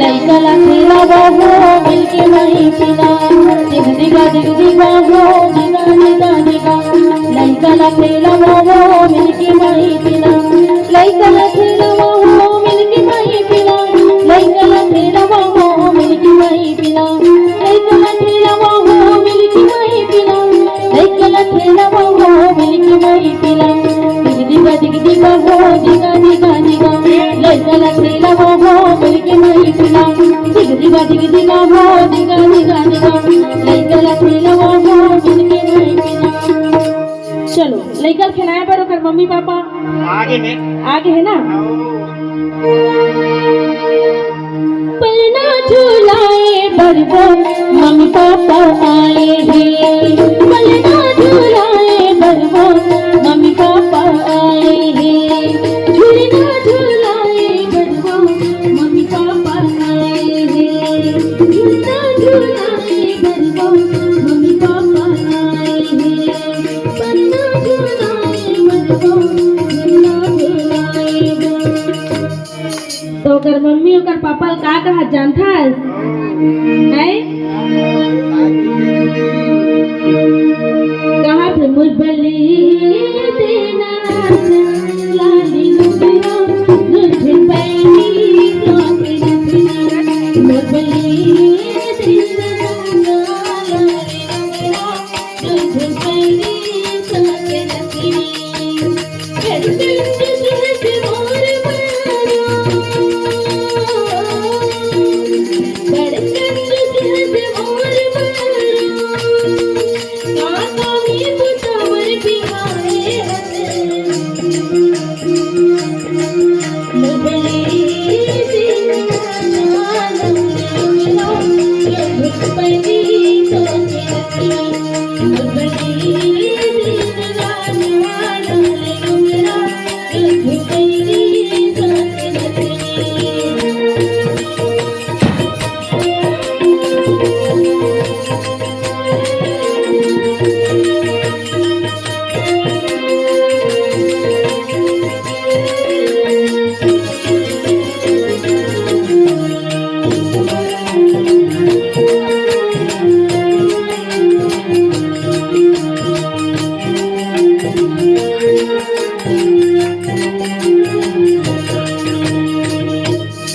लैकला खेळावा हो मिलके माहितीला दिग दिगा हो दिगा दिगा दिगा लैकला खेळावा हो मिलके माहितीला लैकला खेळावा हो मिलके माहितीला लैकला खेळावा हो मिलके माहितीला लैकला खेळावा हो मिलके माहितीला लैकला खेळावा हो मिलके माहितीला दिग दिगा हो दिगा दिगा दिगा लैकला खेळावा हो मिलके माहितीला दिग दिगा हो दिगा दिगा दिगा लैकला खेळावा हो मिलके माहितीला। चलो लैकल खिलाया बरोबर मम्मी पापा आगे है ना। पलना झूलाए बरबो मम्मी पापा आए हैं पलना झूलाए बरबो मम्मी पापा आए हैं झूलना झूलाए बरबो मम्मी पापा आए हैं झूलना झूलाए बरबो मम्मी पापा आए हैं पलना झूलाए बरबो झूलना झूलाए तो अगर मम्मी और पापा का कहा जानता है कहा थे मुझबली देना लाली लुबिया मुझे पैनी तो के रखना मुझबली देना लाली लुबिया मुझे पैनी तो के रखना फिर से मोर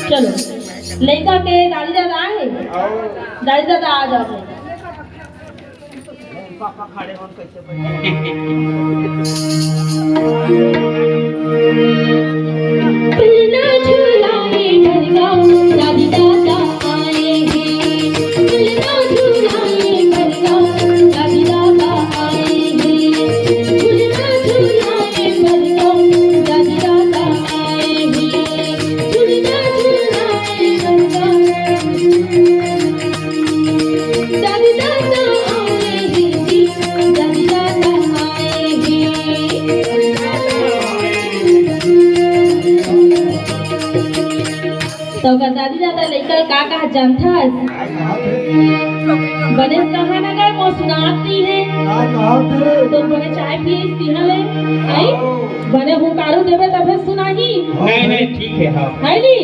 लड़का के दादी दादा आए दादी दादा आ जाओ पापा खड़े हो कैसे झूलाए बरगा दादी दादा आए हैं झूलाए बरगा दादी दादा आए हैं झूलाए बरगा दादी दादा आए हैं दादी दादा आए हैं दादी दादा आए हैं तो अगर दादी दादा लेकर का कहा जानता बने कहा ना गए वो सुनाती है तो बने चाय पिए तिहले आई बने हुकारू देवे तब सुनाही नहीं ठीक है हाँ है नी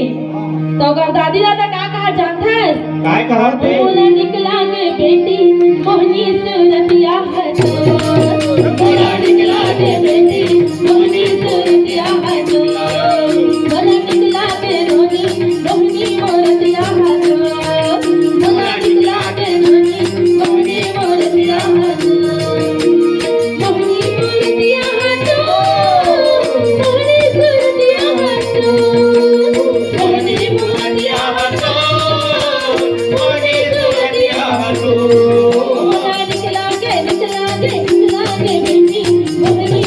तो अगर दादी दादा का कहा जानता है काय कहा थे बोला निकला के बेटी मोहनी सूरतिया है बोला निकला के बेटी मोहनी सूरतिया है बोला निकला के रोनी मोहनी मोरतिया है बोला निकला के रोनी मोहनी मोरतिया है मोहनी मोरतिया है मोहनी सूरतिया है मोहनी मोरतिया है निकला के बेटी मोहनी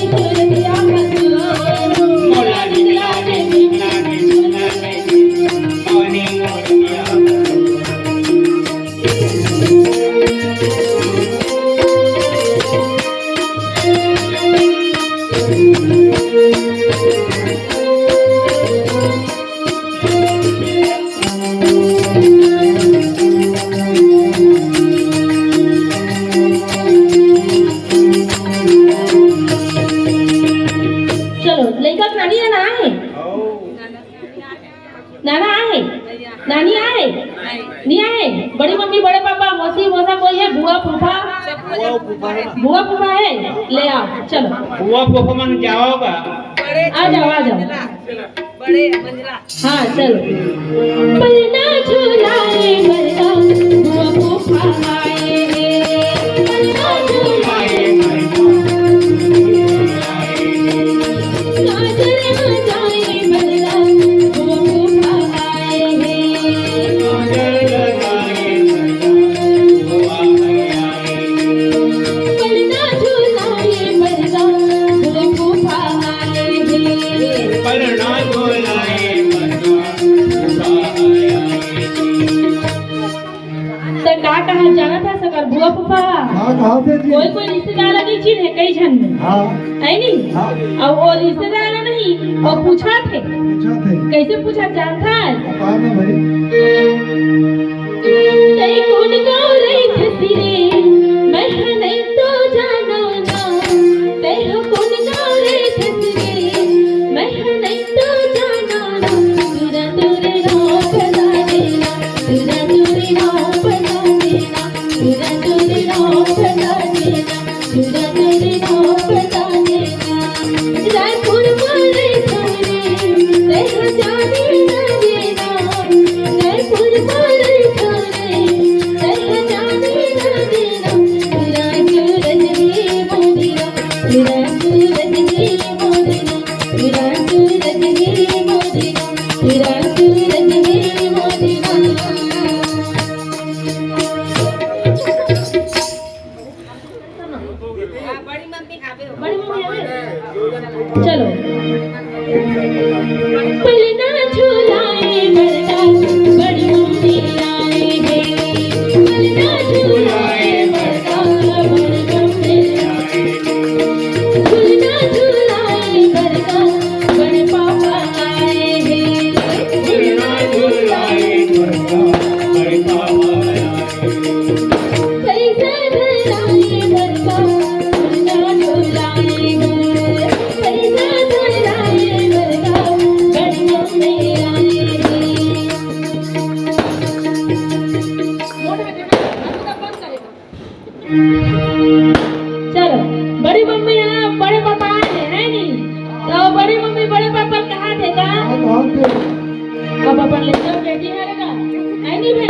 नानी आए नहीं आए? बड़ी मम्मी बड़े पापा मौसी मौसा कोई है? बुआ फूफा बुआ फूफा है? ले आओ चलो। बुआ फूफा मन जाओगा। आ जाओ आ जाओ। बड़े मंजला हाँ चलो। पलना झूलाए मरना बुआ फूफा आए हैं। पलना झूलाए गाजर मचाए मरना बुआ फूफा आए हैं। पलना झूलाए मरना बुआ फूफा आए हैं। पलना झूलाए तो का कहा जाना था सकर बुआ फूफा? कहाँ थे जी? कोई कोई रिश्तेदार नहीं चीज है कई जन में हाँ है नहीं? हाँ अब वो रिश्तेदार नहीं और पूछा थे। पूछा थे। कैसे पूछा जानता है? बता ना भाई। तई कौन गाँव रही खसीरे मैं नहीं तो जाना ना। तई हो कौन गाँव रही खसीरे मैं नहीं तो जाना ना। दूरा दूरे नाव बना देना दूरा दूरे नाव बना देना दूरा दूरे नाव बना देना दूरा दूरे नाव बना देना। रायपुर वाले थाने तई जाने ना देना। रायपुर वाले थाने तई जाने ना देना। दूरा दूरजनी मोदिना दूरा दूरजनी मोदिना दूरा दूरजनी मोदिना दूरा दूरजनी मोदिना। बड़ी मम्मी खावे हो बड़ी मम्मी आवे? चलो। पलना झूलाए मरना बड़ी मम्मी आए हैं। पलना झूलाए मरना बड़ी मम्मी आए हैं। पलना झूलाए मरना बड़े पापा आए हैं। पलना झूलाए बड़े पापा पैसा धराए मरना पलना झूलाए मरना। पैसा धराए मरना बड़ी मम्मी आए हैं। चलो बड़ी मम्मी बड़े पापा आए हैं नहीं? तो बड़ी मम्मी बड़े पापा कहाँ थे का? कहाँ थे? अब अपन ले जाओ बेटी है लगा है नहीं भाई?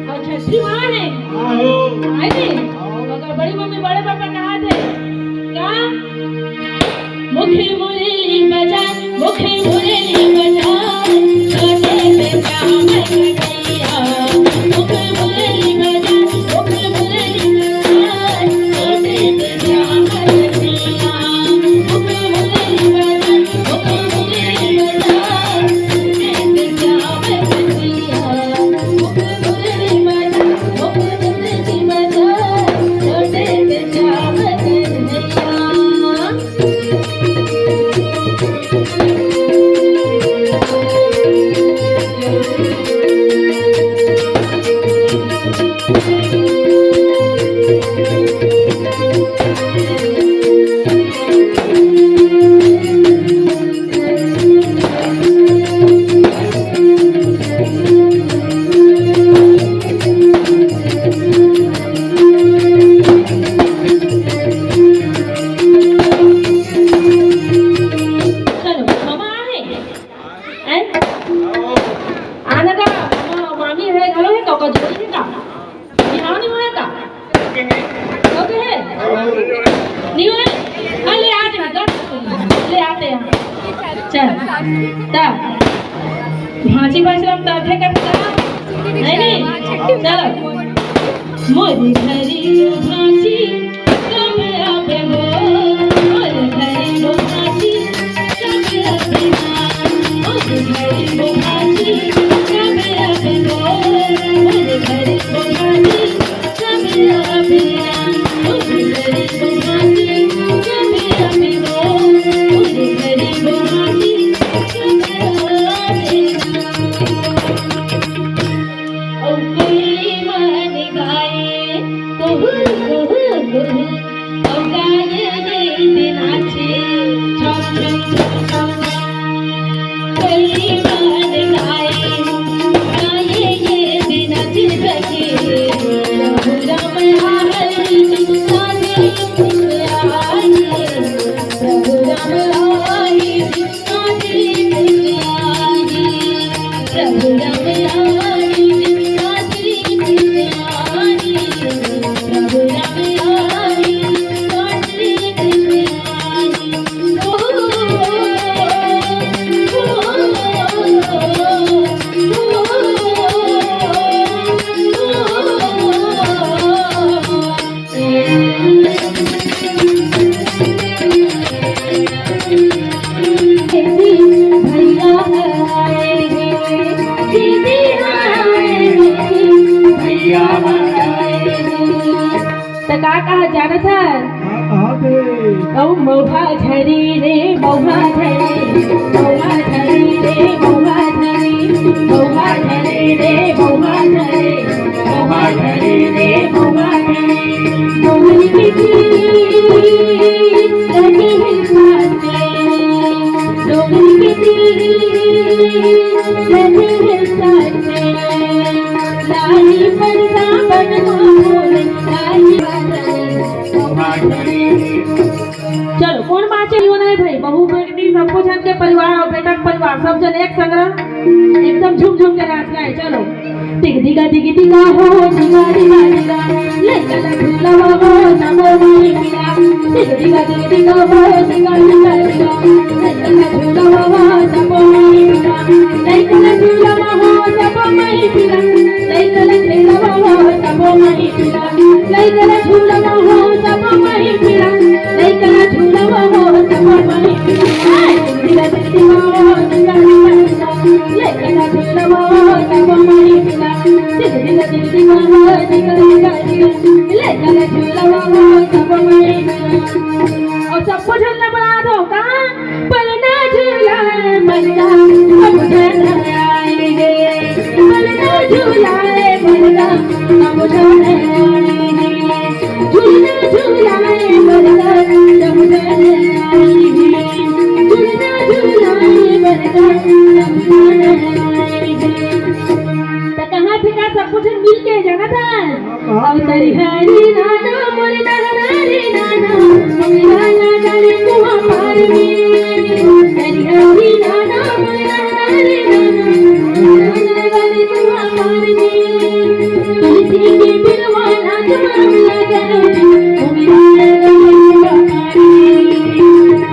और छठी माँ है है नहीं? मगर बड़ी मम्मी बड़े पापा कहाँ थे का? मुखे मुरली बजा मुखे मुरली बजा छोटे से श्याम कन्हैया। मुखे मुरली बजा मुखे मुरली बजा छोटे से श्याम कन्हैया। मुखे मुरली बजा मुखे मुरली बजा छोटे से श्याम कन्हैया। मुखे मुरली बजा मुखे मुरली बजा छोटे से श्याम कन्हैया। चलो मामा आहे हैं? आना का मामी है घरो है का जोड़ी है का? यहाँ नहीं हुआ का? ओके है नहीं हुआ? हाँ ले आते हैं ले आते हैं। चल ता भांची भाषण ताठे करता है नहीं? चलो मोरी घरी भांची कब आवे हो मोरी घरी भांची कब आवे ना। मोरी घरी भांची कब आवे हो मोरी घरी भांची कब आवे ना। मोरी घरी भांची कब आवे हो मोरी घरी भांची कब आवे ना। ओ कोई मन गाए तो आई काशी कृष्णानी प्रभु राम आई काशी कृष्णानी भैया आए दीदी आए भैया आए तो का कहा जाना था आते औ मौहा झरी रे मौहा झरी मौहा झरी रे मौहा झरी मौहा झरी रे मौहा झरी मौहा झरी रे मौहा झरी मोहन की लगी है साथे डोगरी की लगी है साथे लाली परदा बन मोहन लाली चलो कौन बात है नहीं भाई बहू बेटी सबको जन के परिवार और बेटा के परिवार सब जन एक संग्रह एकदम झूम झूम के नाच रहे हैं चलो दिग दिगा हो दिगा दिगा दिगा ले चला झूला हो नमो माई पिला दिग दिगा हो दिगा दिगा दिगा ले चला झूला हो नमो माई पिला ले चला झूला हो नमो माई पिला ले चला झूला हो नमो माई पिला ले चला झूला हो नमो माई पिला ले चला झूला हो नमो माई पिला दिगा हो दिगा दिगा ले चला झूला हो नमो माई पिला दिगा हो दिगा दिगा ले चला झूला हो नमो माई पिला और सबको झूलना बना दो कहाँ पलना झूला मलका सब जन आएंगे पलना झूला मलका सब जन आएंगे झूलना झूला मलका सब जन आएंगे झूलना झूला मलका सब जन आएंगे तो कहाँ थे का सब कुछ मिल के जाना था और तेरी हरी नाना मोर हरी नाना मेरा नाना रे कुआं पार में तेरी हरी नाना मोर हरी नाना मेरा नाना रे कुआं पार में तुलसी के बिरवाना जमाम लगन मेरा नाना रे कुआं पार में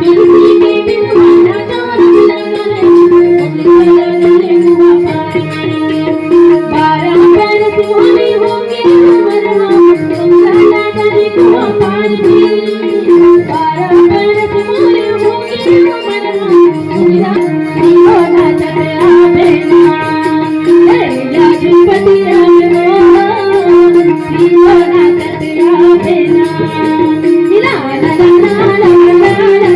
तुलसी के बिरवाना जमाम लगन मेरा नाना रे कुआं पार में 12 बरस होने होंगे मरना मेरा नाना रे कुआं पार में 12 बरस होने होंगे मरना मेरा दीवाना चला बेना तेरा जुपति राजवा दीवाना चला बेना ला ला ला ला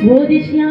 वो दिशा